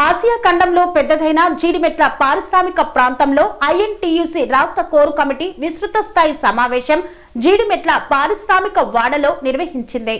Asia ఖండంలో పెద్దదైన జీడిమెట్ల పారిశ్రామిక ప్రాంతంలో ఐఎన్టీయూసీ రాష్ట్ర కోర్ కమిటీ విస్తృత స్థాయి సమావేశం జీడిమెట్ల పారిశ్రామిక వాడలో నిర్వహించింది.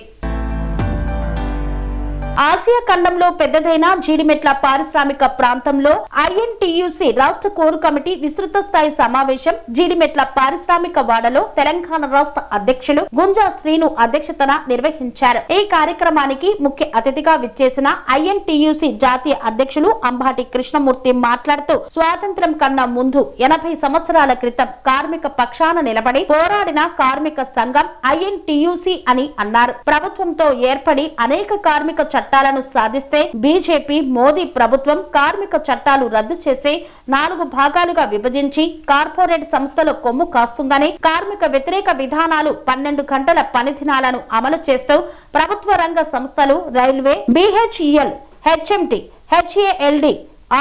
ఆసియా ఖండంలో పెద్దదైన జీడిమెట్ల పారిశ్రామిక ప్రాంతంలో ఐఎన్టీయూసీ రాష్ట్ర కోర్ కమిటీ విస్తృత స్థాయి సమావేశం జీడిమెట్ల పారిశ్రామిక వాడలో తెలంగాణ రాష్ట్ర అధ్యక్షులు గుంజా శ్రీను అధ్యక్షతన నిర్వహించారు. ఈ కార్యక్రమానికి ముఖ్య అతిథిగా విచ్చేసిన ఐఎన్టీయూసీ జాతీయ అధ్యక్షులు అంబాటి కృష్ణమూర్తి మాట్లాడుతూ స్వాతంత్ర్యం కన్నా ముందు 80 సంవత్సరాల క్రితం కార్మిక పక్షాన నిలబడి పోరాడిన కార్మిక సంఘం ఐఎన్టీయూసీ అని అన్నారు. ప్రభుత్వంతో ఏర్పడి అనేక కార్మిక చట్టాలను సాధిస్తే బీజేపీ మోదీ ప్రభుత్వం కార్మిక చట్టాలు రద్దు చేసి 4 భాగాలుగా విభజించి కార్పొరేట్ సంస్థల కొమ్ము కాస్తుందని, కార్మిక వ్యతిరేక విధానాలు 12 గంటల పని దినాలను అమలు చేస్తూ ప్రభుత్వ రంగ సంస్థలు railway, BHEL, HMT, HALD,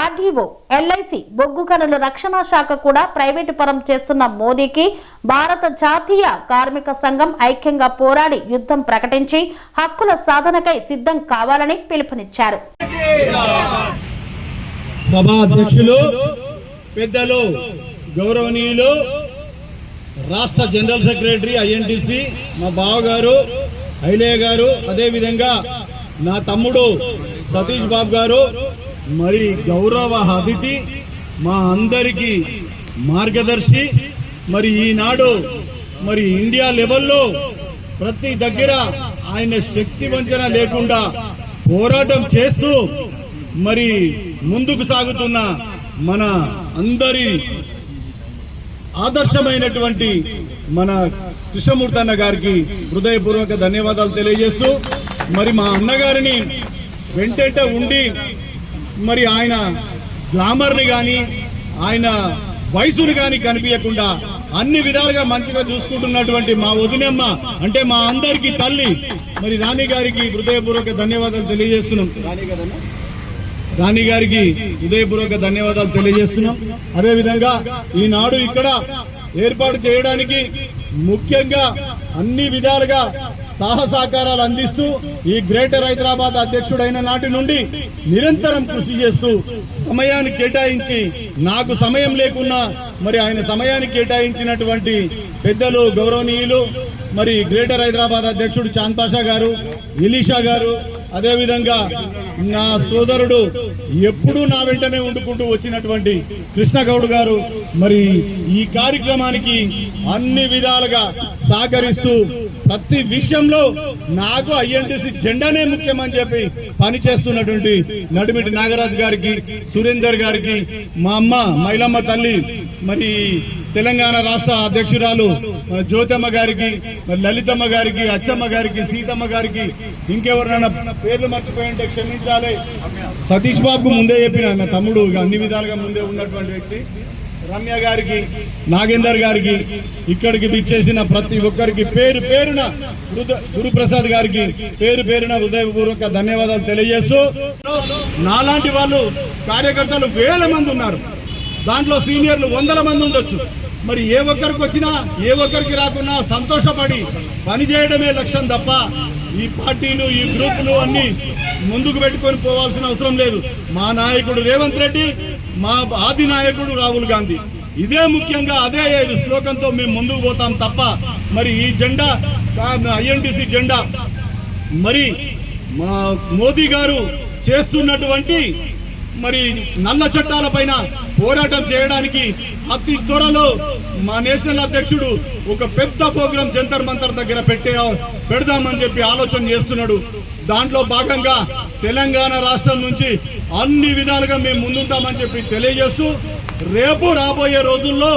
RDO, LIC, బొగ్గు గనుల రక్షణ శాఖ కూడా ప్రైవేటు పరం చేస్తున్న మోదీకి భారత జాతీయ కార్మిక సంఘం ఐక్యంగా పోరాడి యుద్ధం ప్రకటించి హక్కుల సాధనకై సిద్ధం కావాలని పిలుపునిచ్చారు. సభా అధ్యక్షులు పెద్దలు గౌరవనీయులు రాష్ట్ర జనరల్ సెక్రటరీ ఐఎన్టీసీ మా బావగారు ఐలయ్య గారు, అదేవిధంగా నా తమ్ముడు సతీష్ బాబు గారు, మరి గౌరవ అతిథి మా అందరికీ మార్గదర్శి, మరి ఈనాడు మరి ఇండియా లెవెల్లో ప్రతి దగ్గర ఆయన శక్తి వంచన లేకుండా పోరాటం చేస్తూ మరి ముందుకు సాగుతున్న మన అందరి ఆదర్శమైనటువంటి మన కృష్ణమూర్తి అన్న గారికి హృదయపూర్వక ధన్యవాదాలు తెలియజేస్తూ, మరి మా అన్నగారిని వెంటేట ఉండి మరి ఆయన గ్లామర్ని కానీ ఆయన వయసుని కానీ కనిపించకుండా అన్ని విధాలుగా మంచిగా చూసుకుంటున్నటువంటి మా వదినమ్మ అంటే మా అందరికీ తల్లి మరి రాణి గారికి హృదయపూర్వక ధన్యవాదాలు తెలియజేస్తున్నాం. రాణి గారికి హృదయపూర్వక ధన్యవాదాలు తెలియజేస్తున్నాం. అదేవిధంగా ఈనాడు ఇక్కడ ఏర్పాటు చేయడానికి ముఖ్యంగా అన్ని విధాలుగా సహకారాలు అందిస్తూ ఈ గ్రేటర్ హైదరాబాద్ అధ్యక్షుడైన నాటి నుండి నిరంతరం కృషి చేస్తూ సమయాన్ని కేటాయించి, నాకు సమయం లేకున్నా మరి ఆయన సమయాన్ని కేటాయించినటువంటి పెద్దలు గౌరవనీయులు మరి గ్రేటర్ హైదరాబాద్ అధ్యక్షుడు చాంద్ పాషా గారు, ఇలీషా గారు, అదేవిధంగా నా సోదరుడు ఎప్పుడూ నా వెంటనే ఉండుకుంటూ వచ్చినటువంటి కృష్ణగౌడ్ గారు మరి ఈ కార్యక్రమానికి అన్ని విధాలుగా సహకరిస్తూ ప్రతి విషయంలో నాకు ఐఎన్టీసీ జెండానే ముఖ్యమని చెప్పి పనిచేస్తున్నటువంటి నడిమిటి నాగరాజు గారికి, సురేందర్ గారికి, మా అమ్మ మైలమ్మ తల్లి మరి తెలంగాణ రాష్ట్ర అధ్యక్షురాలు జ్యోతమ్మ గారికి, లలితమ్మ గారికి, అచ్చమ్మ గారికి, సీతమ్మ గారికి, ఇంకెవరైనా పేర్లు మర్చిపోయి ఉంటే క్షమించాలి. సతీష్ బాబుకు ముందే చెప్పిన నా తమ్ముడు అన్ని విధాలుగా ముందే ఉన్నటువంటి వ్యక్తి, రమ్య గారికి, నాగేందర్ గారికి, ఇక్కడికి విచ్చేసిన ప్రతి ఒక్కరికి పేరు పేరున గురుప్రసాద్ గారికి పేరు పేరున హృదయపూర్వక ధన్యవాదాలు తెలియజేస్తూ, నాలాంటి వాళ్ళు కార్యకర్తలు వేల మంది ఉన్నారు. దాంట్లో సీనియర్లు 100 మంది ఉండొచ్చు. మరి ఏ ఒక్కరికి వచ్చినా ఏ ఒక్కరికి రాకున్నా సంతోషపడి పనిచేయడమే లక్ష్యం తప్ప ఈ పార్టీలు ఈ గ్రూపులు అన్ని ముందుకు పెట్టుకొని పోవాల్సిన అవసరం లేదు. మా నాయకుడు రేవంత్ రెడ్డి, మా ఆది నాయకుడు రాహుల్ గాంధీ, ఇదే ముఖ్యంగా అదే శ్లోకంతో మేము ముందుకు పోతాం తప్ప మరి ఈ జెండా ఐఎన్టీసీ జెండా మరి మా మోదీ గారు చేస్తున్నటువంటి మరి నల్ల చట్టాలపైన పోరాటం చేయడానికి అతి త్వరలో మా నేషనల్ అధ్యక్షుడు ఒక పెద్ద ప్రోగ్రాం జంతర్ మంతర్ దగ్గర పెడదామని చెప్పి ఆలోచన చేస్తున్నాడు. దాంట్లో భాగంగా తెలంగాణ రాష్ట్రం నుంచి అన్ని విధాలుగా మేము ముందుంటామని చెప్పి తెలియజేస్తూ, రేపు రాబోయే రోజుల్లో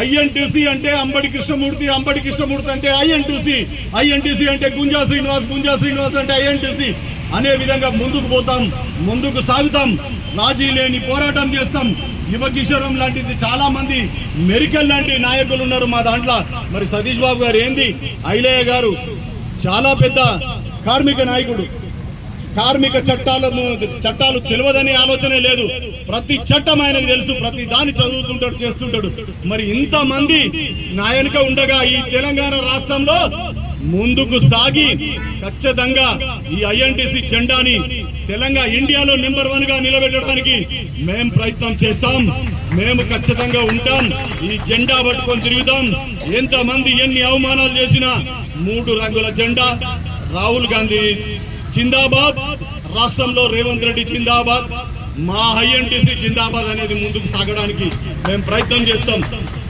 ఐఎన్టీసీ అంటే అంబటి కృష్ణమూర్తి, అంబటి కృష్ణమూర్తి అంటే ఐఎన్టీసీ, ఐఎన్టీసీ అంటే గుంజా శ్రీనివాస్, గుంజా శ్రీనివాస్ అంటే ఐఎన్టీసీ అనే విధంగా ముందుకు పోతాం, ముందుకు సాగుతాం, రాజీ లేని పోరాటం చేస్తాం. యువకిషోరం లాంటిది చాలా మంది మెరికల్ లాంటి నాయకులు ఉన్నారు మా దాంట్లో. మరి సతీష్ బాబు గారు ఏంది, ఐలయ్య గారు చాలా పెద్ద కార్మిక నాయకుడు. కార్మిక చట్టాలు తెలియదనే ఆలోచనే లేదు. ప్రతి చట్టం ఆయనకు తెలుసు, ప్రతి దాన్ని చదువుతుంటాడు, చేస్తుంటాడు. మరి ఇంతమంది నాయనక ఉండగా ఈ తెలంగాణ రాష్ట్రంలో ముందుకు సాగి ఖచ్చితంగా ఈ ఐఎన్టీసీ జెండాని తెలంగాణ ఇండియాలో నెంబర్ 1 గా నిలబెట్టడానికి మేము ప్రయత్నం చేస్తాం. మేము ఖచ్చితంగా ఉంటాం. ఈ జెండా పట్టుకొని తిరుగుతాం. ఎంతమంది ఎన్ని అవమానాలు చేసినా 3 రంగుల జెండా, రాహుల్ గాంధీ జిందాబాద్, రాష్ట్రంలో రేవంత్ రెడ్డి జిందాబాద్, మా ఐఎన్టీసీ జిందాబాద్ అనేది ముందుకు సాగడానికి మేము ప్రయత్నం చేస్తాం.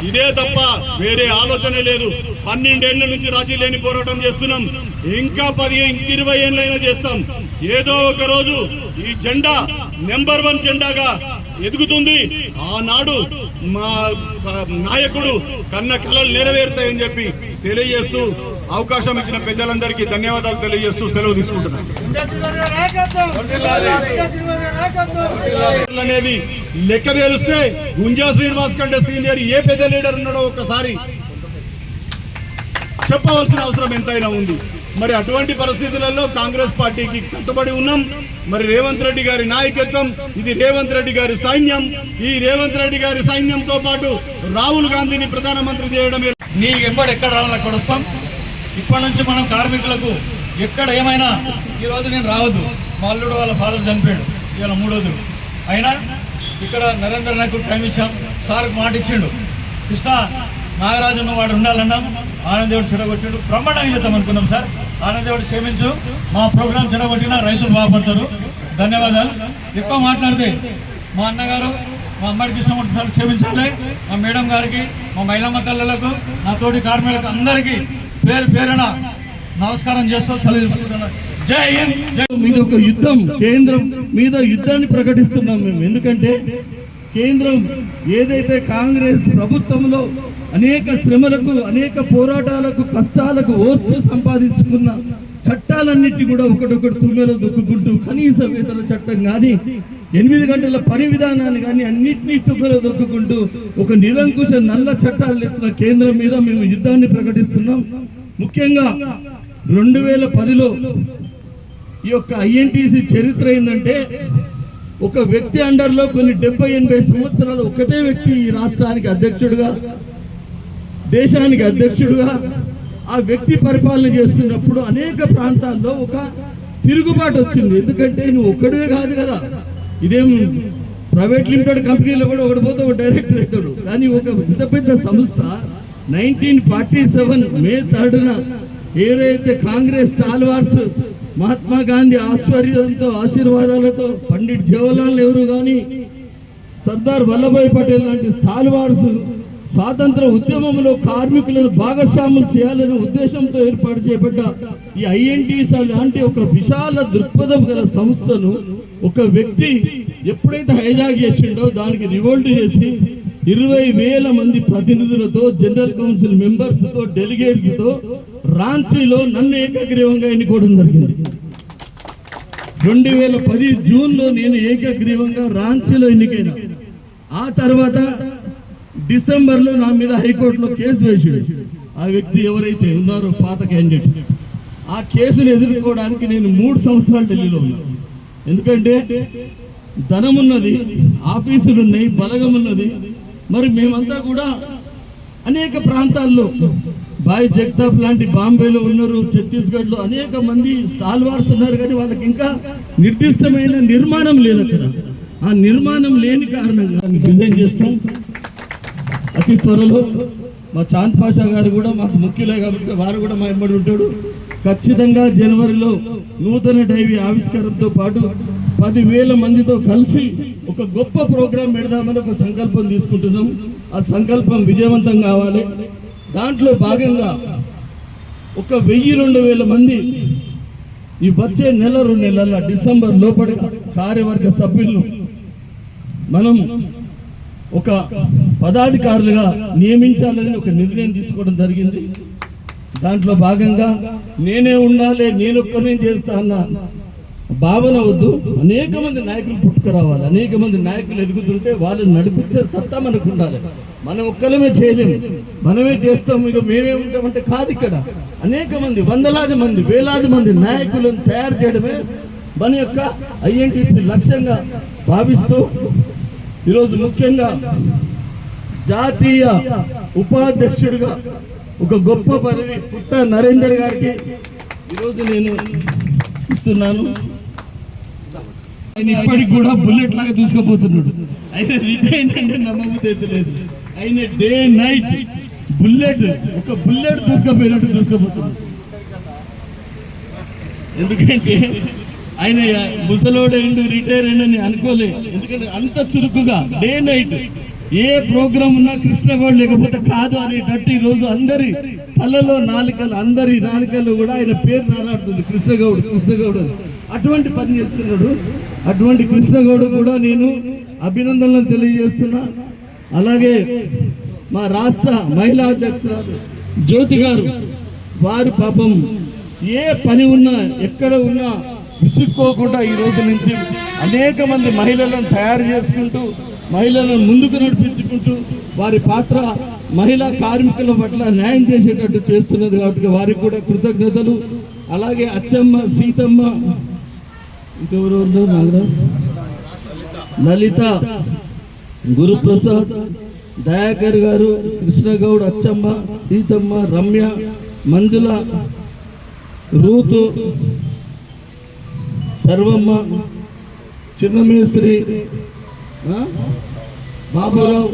ఇదే తప్ప వేరే ఆలోచన లేదు. 12 ఏళ్ల నుంచి రాజీ లేని పోరాటం చేస్తున్నాం. ఇంకా 20 ఏళ్ళైనా చేస్తాం. ఏదో ఒక రోజు ఈ జెండా నెంబర్ 1 జెండాగా ఎదుగుతుంది. ఆనాడు మా నాయకుడు కన్న కలలు నెరవేరుతాయని చెప్పి తెలియజేస్తూ అవకాశం ఇచ్చిన పెద్దలందరికీ ధన్యవాదాలు తెలియజేస్తూ సెలవు తీసుకుంటున్నాను. అనేది లెక్క తేలిస్తే గుంజా శ్రీనివాస్ కంటే సీనియర్ ఏ పెద్ద లీడర్ ఉన్నాడో ఒక్కసారి చెప్పవలసిన అవసరం ఎంతైనా ఉంది. మరి అటువంటి పరిస్థితులలో కాంగ్రెస్ పార్టీకి కట్టుబడి ఉన్నాం. మరి రేవంత్ రెడ్డి గారి నాయకత్వం, ఇది రేవంత్ రెడ్డి గారి సైన్యం. ఈ రేవంత్ రెడ్డి గారి సైన్యంతో పాటు రాహుల్ గాంధీని ప్రధానమంత్రి చేయడమే. నీ ఎంబడి ఎక్కడ రావాలని అక్కడ వస్తాం. ఇప్పటి నుంచి మనం కార్మికులకు ఎక్కడ ఏమైనా, ఈరోజు నేను రావద్దు, మా అల్లుడు వాళ్ళ ఫాదర్ చనిపోయాడు, ఇవాళ 3వ అయినా ఇక్కడ నరేంద్ర నాయకు టైం ఇచ్చాం, సార్కు మాట ఇచ్చిండు, కృష్ణ నాగరాజు వాడు ఉండాలన్నాం, ఆనందేవుడు చెడగొట్టాడు, బ్రహ్మాండంగా చేద్దాం అనుకున్నాం. సార్ ఆనందేవుడు క్షమించు, మా ప్రోగ్రాం చెడగొట్టినా రైతులు బాగుపడతారు. ధన్యవాదాలు. ఎక్కువ మాట్లాడితే మా అన్నగారు, మా అమ్మడి కృష్ణమూర్తి సార్ క్షమించాలి, మా మేడం గారికి, మా మహిళమ్మ తల్లులకు, నా తోటి కార్మికులకు అందరికీ పేరు పేరున నమస్కారం చేస్తూ సెలవు తీసుకుంటున్నాను. జై హింద్. మీద ఒక యుద్ధం, కేంద్రం మీద యుద్ధాన్ని ప్రకటిస్తున్నాం మేము. ఎందుకంటే కేంద్రం ఏదైతే కాంగ్రెస్ ప్రభుత్వంలో అనేక శ్రమలకు, అనేక పోరాటాలకు, కష్టాలకు ఓర్చి సంపాదించుకున్న చట్టాలన్నింటినీ కూడా ఒకటొకటి తుమ్మెలో దొక్కుకుంటూ, కనీస వేతన చట్టం కానీ, 8 గంటల పని విధానాన్ని కానీ అన్నింటినీ తుమ్మెలో దొక్కుకుంటూ ఒక నిరంకుశ నల్ల చట్టాలు తెచ్చిన కేంద్రం మీద మేము యుద్ధాన్ని ప్రకటిస్తున్నాం. ముఖ్యంగా 2010లో ఈ యొక్క ఐఎన్టీసీ చరిత్ర ఏంటంటే, ఒక వ్యక్తి అండర్లో కొన్ని 70-80 సంవత్సరాలు ఒకటే వ్యక్తి ఈ రాష్ట్రానికి అధ్యక్షుడిగా, దేశానికి అధ్యక్షుడిగా ఆ వ్యక్తి పరిపాలన చేస్తున్నప్పుడు అనేక ప్రాంతాల్లో ఒక తిరుగుబాటు వచ్చింది. ఎందుకంటే నువ్వు ఒక్కడే కాదు కదా, ఇదేం ప్రైవేట్ లిమిటెడ్ కంపెనీలో కూడా ఒకటి పోతే ఒక డైరెక్టర్ అవుతాడు. కానీ ఒక పెద్ద పెద్ద సంస్థ 1947 మే 3న ఏదైతే కాంగ్రెస్ స్టాల్వార్స్ మహాత్మా గాంధీ ఆశీర్వాదాలతో పండిట్ జవహర్లాల్ నెహ్రూ కానీ, సర్దార్ వల్లభాయ్ పటేల్ లాంటి స్టాల్వార్స్ స్వాతంత్ర ఉద్యమంలో కార్మికులను భాగస్వాములు చేయాలనే ఉద్దేశంతో ఏర్పాటు చేయబడ్డ ఈ ఐఎన్టీసీ లాంటి ఒక విశాల దృక్పథం గల సంస్థను ఒక వ్యక్తి ఎప్పుడైతే హైజాక్ చేసిండో దానికి రివోల్ట్ చేసి 20,000 మంది ప్రతినిధులతో, జనరల్ కౌన్సిల్ మెంబర్స్తో, డెలిగేట్స్తో రాంచీలో నన్ను ఏకగ్రీవంగా ఎన్నుకోవడం జరిగింది. 2010 జూన్లో నేను ఏకగ్రీవంగా రాంచీలో ఎన్నికైనా. ఆ తర్వాత డిసెంబర్లో నా మీద హైకోర్టులో కేసు వేసాడు. ఆ వ్యక్తి ఎవరైతే ఉన్నారో పాత క్యాండిడేట్, ఆ కేసును ఎదుర్కోవడానికి నేను 3 సంవత్సరాలు ఢిల్లీలో ఉన్నాను. ఎందుకంటే ధనం ఉన్నది, ఆఫీసులు ఉన్నాయి, బలగం ఉన్నది. మరి మేమంతా కూడా అనేక ప్రాంతాల్లో, బాయ్ జగతాప్ లాంటి బాంబేలో ఉన్నారు, ఛత్తీస్గఢ్లో అనేక మంది స్టాల్వార్స్ ఉన్నారు. కానీ వాళ్ళకి ఇంకా నిర్దిష్టమైన నిర్మాణం లేదు అక్కడ. ఆ నిర్మాణం లేని కారణంగా డిజైన్ చేస్తాం. అతి త్వరలో మా చాంద్ పాషా గారు కూడా మాకు ముఖ్యులే కాబట్టి వారు కూడా మా వెంబడి ఉంటాడు. ఖచ్చితంగా జనవరిలో నూతన డైవీ ఆవిష్కారంతో పాటు 10,000 మందితో కలిసి ఒక గొప్ప ప్రోగ్రాం పెడదామని ఒక సంకల్పం తీసుకుంటున్నాం. ఆ సంకల్పం విజయవంతం కావాలి. దాంట్లో భాగంగా ఒక 1,000-2,000 మంది ఈ వచ్చే 1-2 నెలల డిసెంబర్ లోపల కార్యవర్గ సభ్యులను మనం ఒక పదాధికారులుగా నియమించాలని ఒక నిర్ణయం తీసుకోవడం జరిగింది. దాంట్లో భాగంగా నేనే ఉండాలి, నేను ఒక్కరిని చేస్తా అన్న భావన వద్దు. అనేక మంది నాయకులు పుట్టుకురావాలి. అనేక మంది నాయకులు ఎదుగుతుంటే వాళ్ళని నడిపించే సత్తా మనకు ఉండాలి. మనం ఒక్కలమే చేయలేము, మనమే చేస్తాం, ఇక మేమే ఉంటామంటే కాదు. ఇక్కడ అనేక మంది, వందలాది మంది, వేలాది మంది నాయకులను తయారు చేయడమే మన యొక్క ఐఎన్టీసీ లక్ష్యంగా భావిస్తూ ఈరోజు ముఖ్యంగా జాతీయ ఉపాధ్యక్షుడిగా ఒక గొప్ప పదవి పుట్ట నరేందర్ గారికి ఈరోజు నేను ఇస్తున్నాను. ఆయన ఇప్పటికి కూడా బుల్లెట్ లాగా తీసుకుపోతున్నాడు. ఆయన రిటైన్ అంటే నమ్మబుద్ధి లేదు. ఆయన డే నైట్ బుల్లెట్ ఒక బుల్లెట్ తీసుకుపోయినట్టు తీసుకుపోతున్నాడు. ఎందుకంటే ఆయన ముసలోడైండు రిటైర్ అయిందని అనుకోలే. ఎందుకంటే అంత చురుకుగా డే నైట్ ఏ ప్రోగ్రామ్ ఉన్నా కృష్ణగౌడ్ లేకపోతే కాదు అనేటట్టు ఈరోజు అందరి తలలో నాలుకలు అందరి నాలుకలు కూడా ఆయన పేరు రాలాడుతుంది కృష్ణగౌడ్ కృష్ణగౌడ్ అని. అటువంటి పని చేస్తున్నాడు. అటువంటి కృష్ణగౌడ్ కూడా నేను అభినందనలు తెలియజేస్తున్నా. అలాగే మా రాష్ట్ర మహిళా అధ్యక్షురాలు జ్యోతి గారు, వారు పాపం ఏ పని ఉన్నా ఎక్కడ ఉన్నా విసుక్కోకుండా ఈ రోజు నుంచి అనేక మంది మహిళలను తయారు చేసుకుంటూ మహిళలను ముందుకు నడిపించుకుంటూ వారి పాత్ర మహిళా కార్మికుల పట్ల న్యాయం చేసేటట్టు చేస్తున్నది కాబట్టి వారికి కూడా కృతజ్ఞతలు. అలాగే అచ్చమ్మ, సీతమ్మ, ఇంకెవరు నాగరాజ్, లలిత, గురుప్రసాద్, దయాకర్ గారు, కృష్ణగౌడ్, అచ్చమ్మ, సీతమ్మ, రమ్య, మంజుల, రూతు, సర్వమ్మ, చిన్నమేస్త్రి, బాబురావు,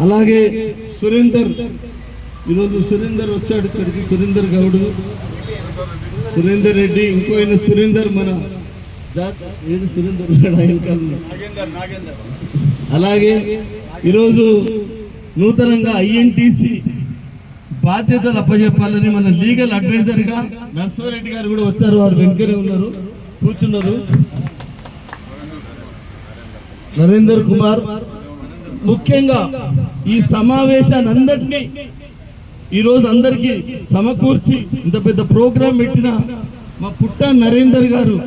అలాగే సురేందర్. ఈరోజు సురేందర్ వచ్చాడు ఇక్కడికి. సురేందర్ గౌడ్, సురేందర్ రెడ్డి, ఇంకో ఆయన సురేందర్, మన ఏది సురేందర్ అలాగే ఈరోజు నూతనంగా ఐఎన్టీసీ బాధ్యతలు అప్పచెప్పాలని మన లీగల్ అడ్వైజర్గా నర్సారెడ్డి గారు కూడా వచ్చారు. వారు వెనుకనే ఉన్నారు, కూర్చున్నారు. నరేందర్ కుమార్. ముఖ్యంగా ఈ సమావేశాన్ని అందరినీ ఈరోజు అందరికీ సమకూర్చి ఇంత పెద్ద ప్రోగ్రాం పెట్టిన మా పుట్ట నరేందర్ గారు,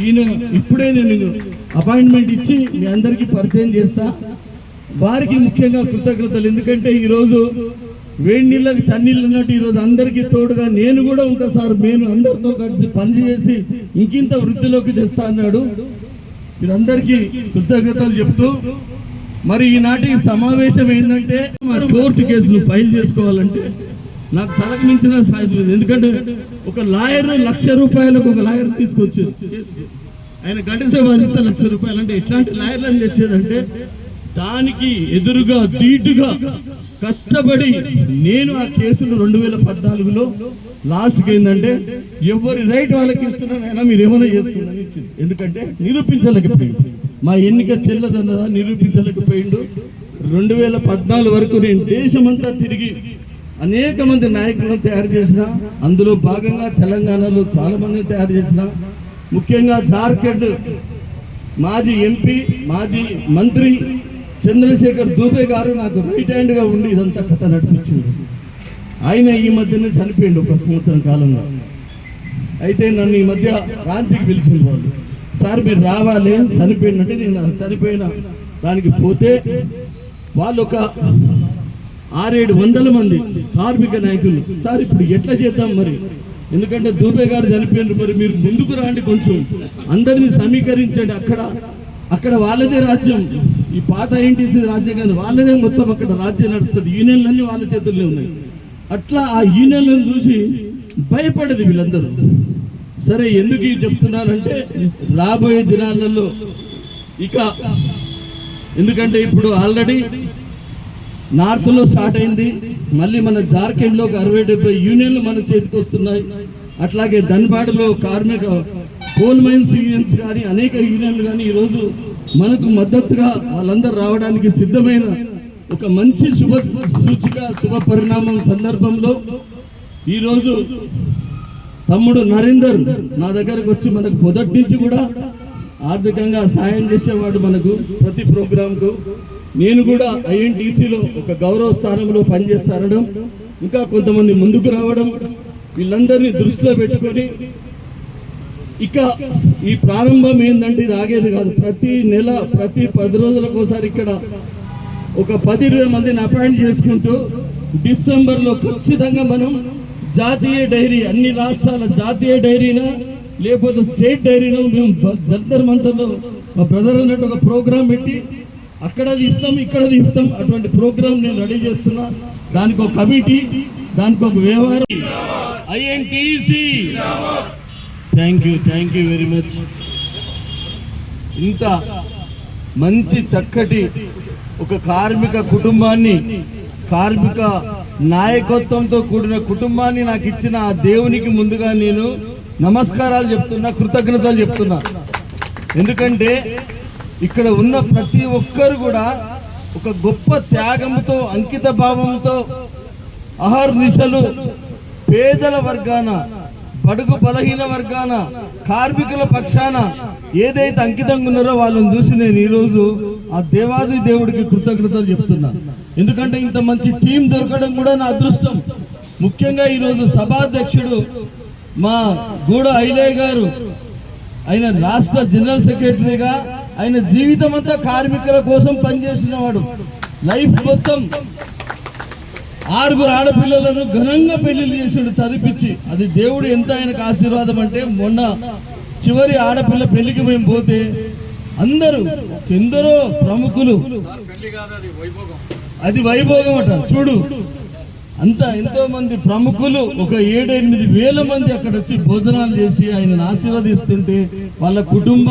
ఈయన ఇప్పుడే నేను అపాయింట్మెంట్ ఇచ్చి మీ అందరికీ పరిచయం చేస్తా. వారికి ముఖ్యంగా కృతజ్ఞతలు. ఎందుకంటే ఈరోజు వేడి నీళ్ళకి చన్నీళ్ళు అన్నట్టు ఈరోజు అందరికీ తోడుగా నేను కూడా ఉంటా సార్, నేను అందరితో కలిసి పనిచేసి ఇంకింత వృద్ధిలోకి తెస్తా అన్నాడు. మీరందరికీ కృతజ్ఞతలు చెప్తూ మరి ఈనాటి సమావేశం ఏంటంటే మా కోర్టు కేసులు ఫైల్ చేసుకోవాలంటే నాకు తలకు మించిన సాయం లేదు. ఎందుకంటే ఒక లాయర్ ₹1,00,000 ఒక లాయర్ తీసుకొచ్చారు. ఆయన గంట సేపు అందిస్తే ₹1,00,000 అంటే ఎట్లాంటి లాయర్లను తెచ్చేదంటే దానికి ఎదురుగా ధీటుగా కష్టపడి నేను ఆ కేసులు 2014లో లాస్ట్కి ఏంటంటే ఎవరి రైట్ వాళ్ళకి ఇస్తున్నానైనా మీరు ఏమైనా చేసుకున్నాను ఇచ్చింది. ఎందుకంటే నిరూపించలేకపోయింది, మా ఎన్నిక చెల్లదన్నదా నిరూపించలేకపోయిండు. 2014 వరకు నేను దేశమంతా తిరిగి అనేక మంది నాయకులను తయారు చేసిన, అందులో భాగంగా తెలంగాణలో చాలా మందిని తయారు చేసిన. ముఖ్యంగా జార్ఖండ్ మాజీ ఎంపీ, మాజీ మంత్రి చంద్రశేఖర్ దూబే గారు నాకు రైట్ హ్యాండ్గా ఉండి ఇదంతా కథ నడిపించింది. ఆయన ఈ మధ్యనే చనిపోయిండు ఒక సంవత్సరం కాలంలో. అయితే నన్ను ఈ మధ్య రాంచీకి పిలిచింది వాళ్ళు, సార్ మీరు రావాలి చనిపోయినట్టే. నేను చనిపోయిన దానికి పోతే వాళ్ళు ఒక 600-700 మంది కార్మిక నాయకులు, సార్ ఇప్పుడు ఎట్లా చేద్దాం మరి, ఎందుకంటే దూబే గారు చనిపోయినారు, మరి మీరు ముందుకు రాండి, కొంచెం అందరినీ సమీకరించండి. అక్కడ వాళ్ళదే రాజ్యం, ఈ పాత ఐఎన్టీసీ రాజ్యం కాదు, వాళ్ళదే మొత్తం అక్కడ రాజ్యం నడుస్తుంది, యూనియన్లన్నీ వాళ్ళ చేతుల్లో ఉన్నాయి. అట్లా ఆ యూనియన్లను చూసి భయపడేది వీళ్ళందరూ. సరే ఎందుకు చెప్తున్నానంటే రాబోయే దినాలలో ఇక, ఎందుకంటే ఇప్పుడు ఆల్రెడీ నార్త్లో స్టార్ట్ అయింది, మళ్ళీ మన జార్ఖండ్లో 60-70 యూనియన్లు మన చేతికి వస్తున్నాయి. అట్లాగే ధన్బాడ్లో కార్మిక కోల్ మైన్స్ యూనియన్స్ కానీ అనేక యూనియన్లు కానీ ఈరోజు మనకు మద్దతుగా వాళ్ళందరూ రావడానికి సిద్ధమైన ఒక మంచి శుభ పరిణామం సందర్భంలో ఈరోజు తమ్ముడు నరేందర్ నా దగ్గరకు వచ్చి మనకు మొదటి నుంచి కూడా ఆర్థికంగా సాయం చేసేవాడు మనకు ప్రతి ప్రోగ్రాంకు. నేను కూడా ఐఎన్టీసీలో ఒక గౌరవ స్థానంలో పనిచేస్తానడం, ఇంకా కొంతమంది ముందుకు రావడం, వీళ్ళందరినీ దృష్టిలో పెట్టుకొని ఇక ఈ ప్రారంభం ఏంటంటే ఇది ఆగేది కాదు. ప్రతి నెల ప్రతి 10 రోజులకు ఒకసారి ఇక్కడ ఒక 10-20 మందిని అపాయింట్ చేసుకుంటూ డిసెంబర్లో ఖచ్చితంగా మనం జాతీయ డైరీ, అన్ని రాష్ట్రాల జాతీయ డైరీనా లేకపోతే స్టేట్ డైరీనా మేము జంతర్ మంతర్లో మా బ్రదర్ అన్నట్టు ఒక ప్రోగ్రాం పెట్టి అక్కడ తీస్తాం ఇక్కడ తీస్తాం, అటువంటి ప్రోగ్రాం నేను రెడీ చేస్తున్నా. దానికి ఒక కమిటీ, దానికి ఒక వ్యవహారం. INTUC thank you very much. ఇంత మంచి చక్కటి ఒక కార్మిక కుటుంబాన్ని, కార్మిక నాయకత్వంతో కూడిన కుటుంబాన్ని నాకు ఇచ్చిన ఆ దేవునికి ముందుగా నేను నమస్కారాలు చెప్తున్నా, కృతజ్ఞతలు చెప్తున్నా. ఎందుకంటే ఇక్కడ ఉన్న ప్రతి ఒక్కరు కూడా ఒక గొప్ప త్యాగంతో, అంకిత భావంతో అహర్నిశలు పేదల వర్గాన, బడుగు బలహీన వర్గాన, కార్మికుల పక్షాన ఏదైతే అంకితంగా ఉన్నారో వాళ్ళని చూసి నేను ఈరోజు ఆ దేవాది దేవుడికి కృతజ్ఞతలు చెప్తున్నా. ఎందుకంటే ఇంత మంచి టీం దొరకడం కూడా నా అదృష్టం. ముఖ్యంగా ఈరోజు సభాధ్యక్షుడు మా గూడ ఐలయ్య గారు, ఆయన రాష్ట్ర జనరల్ సెక్రటరీగా ఆయన జీవితం అంతా కార్మికుల కోసం పనిచేసిన వాడు. లైఫ్ మొత్తం 6 ఆడపిల్లలను ఘనంగా పెళ్లిళ్ళు చేసాడు చదివించి. అది దేవుడు ఎంత ఆయనకు ఆశీర్వాదం అంటే, మొన్న చివరి ఆడపిల్ల పెళ్లికి మేము పోతే అందరూ ఎందరో ప్రముఖులు, అది వైభోగం అట చూడు, అంతా ఎంతో మంది ప్రముఖులు, ఒక 7-8 వేల మంది అక్కడ వచ్చి భోజనాలు చేసి ఆయనను ఆశీర్వదిస్తుంటే వాళ్ళ కుటుంబ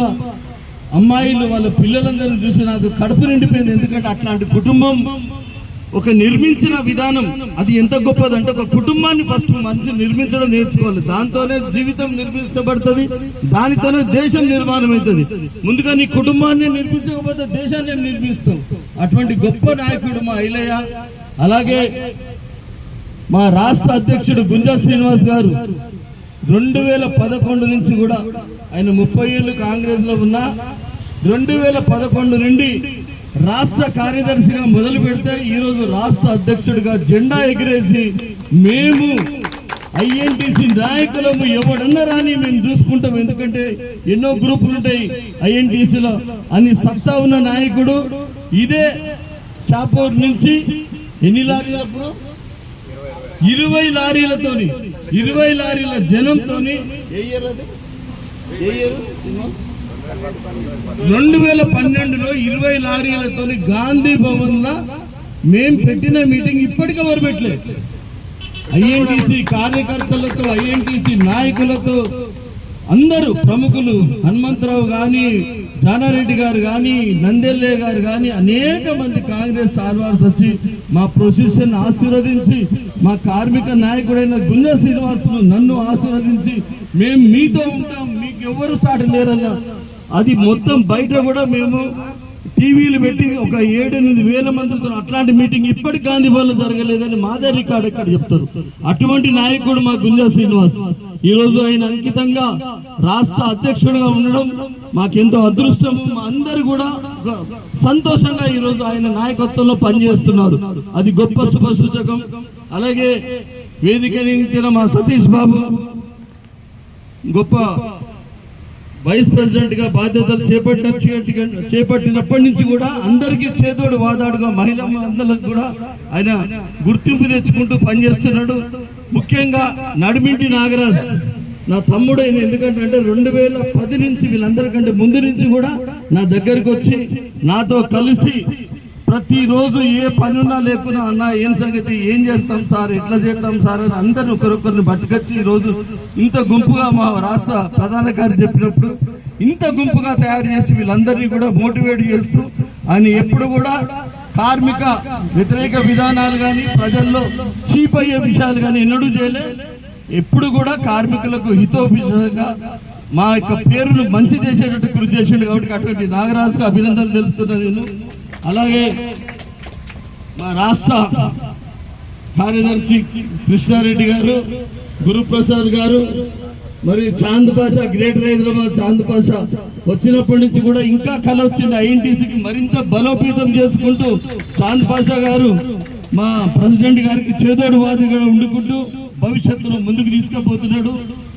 అమ్మాయిలు, వాళ్ళ పిల్లలందరినీ చూసి నాకు కడుపు నిండిపోయింది. ఎందుకంటే అట్లాంటి కుటుంబం ఒక నిర్మించిన విధానం అది ఎంత గొప్పదంటే, ఒక కుటుంబాన్ని ఫస్ట్ మనిషి నిర్మించడం నేర్చుకోవాలి. దాంతోనే జీవితం నిర్మించబడుతుంది, దానితోనే దేశం నిర్మాణం అవుతుంది. ముందుగా నీ కుటుంబాన్ని నిర్మించకపోతే దేశాన్ని నిర్మిస్తావు. అటువంటి గొప్ప నాయకుడు మా ఐలయ్య. అలాగే మా రాష్ట్ర అధ్యక్షుడు గుంజా శ్రీనివాస్ గారు 2011 నుంచి కూడా ఆయన 30 ఏళ్ళు కాంగ్రెస్ లో ఉన్నా 2011 నుండి రాష్ట్ర కార్యదర్శిగా మొదలు పెడితే ఈరోజు రాష్ట్ర అధ్యక్షుడిగా జెండా ఎగిరేసి మేము ఐఎన్టీసీ నాయకులము ఎవడన్నా రాని మేము చూసుకుంటాం. ఎందుకంటే ఎన్నో గ్రూపులు ఉంటాయి ఐఎన్టీసీలో అని సత్తా ఉన్న నాయకుడు. ఇదే షాపూర్ నుంచి ఎన్ని లారీలప్పుడు 20 లారీలతోని, 20 లారీల జనంతోని 2012లో 20 లారీలతోని గాంధీ భవన్ లో మేము పెట్టిన మీటింగ్ ఇప్పటికీ ఎవరు పెట్టలేదు. ఐఎన్టీసీ కార్యకర్తలతో, ఐఎన్టీసీ నాయకులతో, అందరూ ప్రముఖులు, హనుమంతరావు గాని, జానారెడ్డి గారు కానీ, నందెల్లే గారు కానీ, అనేక మంది కాంగ్రెస్ ఫార్మర్స్ వచ్చి మా ప్రొసెషన్ ఆశీర్వదించి, మా కార్మిక నాయకుడైన గుంజా శ్రీనివాసులు నన్ను ఆశీర్వదించి మేము మీతో ఉంటాం, మీకు ఎవరు సాటి లేరన్న అది మొత్తం బయట కూడా మేము టీవీలు పెట్టి ఒక 7-8 వేల మందితో అట్లాంటి మీటింగ్ ఇప్పటి గాంధీ భవన్లో జరగలేదని మాదే రికార్డు ఎక్కడ చెప్తారు. అటువంటి నాయకుడు మా గుంజా శ్రీనివాస్. ఈ రోజు ఆయన అంకితంగా రాష్ట్ర అధ్యక్షుడిగా ఉండడం మాకెంతో అదృష్టము. మా అందరు కూడా సంతోషంగా ఈ రోజు ఆయన నాయకత్వంలో పనిచేస్తున్నారు. అది గొప్ప శుభ సూచకం. అలాగే వేదిక నించిన మా సతీష్ బాబు గొప్ప వైస్ ప్రెసిడెంట్ గా బాధ్యతలు చేపట్టినప్పటి నుంచి కూడా అందరికీ చేదోడు వాదాడుగా మహిళలందరికి కూడా ఆయన గుర్తింపు తెచ్చుకుంటూ పనిచేస్తున్నాడు. ముఖ్యంగా నడిమింటి నాగరాజ్ నా తమ్ముడు ఆయన. ఎందుకంటే 2010 నుంచి వీళ్ళందరికంటే ముందు నుంచి కూడా నా దగ్గరికి వచ్చి నాతో కలిసి ప్రతిరోజు ఏ పని ఉన్నా లేకున్నా అన్న ఏం సంగతి, ఏం చేస్తాం సార్, ఎట్లా చేస్తాం సార్ అని అందరిని ఒకరొకరిని పట్టుకొచ్చి ఈరోజు ఇంత గుంపుగా మా రాష్ట్ర ప్రధాన కార్యదర్శి చెప్పినప్పుడు ఇంత గుంపుగా తయారు చేసి వీళ్ళందరినీ కూడా మోటివేట్ చేస్తూ ఆయన ఎప్పుడు కూడా కార్మిక వ్యతిరేక విధానాలు కానీ, ప్రజల్లో చీప్ అయ్యే విషయాలు కానీ ఎన్నడూ చేయలే. ఎప్పుడు కూడా కార్మికులకు హితోభిషంగా మా యొక్క పేరును మంచి చేసేటట్టు కృషి చేసిండు. కాబట్టి అటువంటి నాగరాజుకు అభినందనలు తెలుపుతున్నా నేను. అలాగే మా రాష్ట్ర కార్యదర్శి కృష్ణారెడ్డి గారు, గురుప్రసాద్ గారు, మరి చాంద్ పాషా, గ్రేటర్ హైదరాబాద్ చాంద్ పాషా వచ్చినప్పటి నుంచి కూడా ఇంకా కళ వచ్చింది ఐఎన్టీసీకి మరింత బలోపేతం చేసుకుంటూ చాంద్ పాషా గారు మా ప్రెసిడెంట్ గారికి చేదోడు వాదిగా ఉండుకుంటూ భవిష్యత్తులో ముందుకు తీసుకుపోతున్నాడు.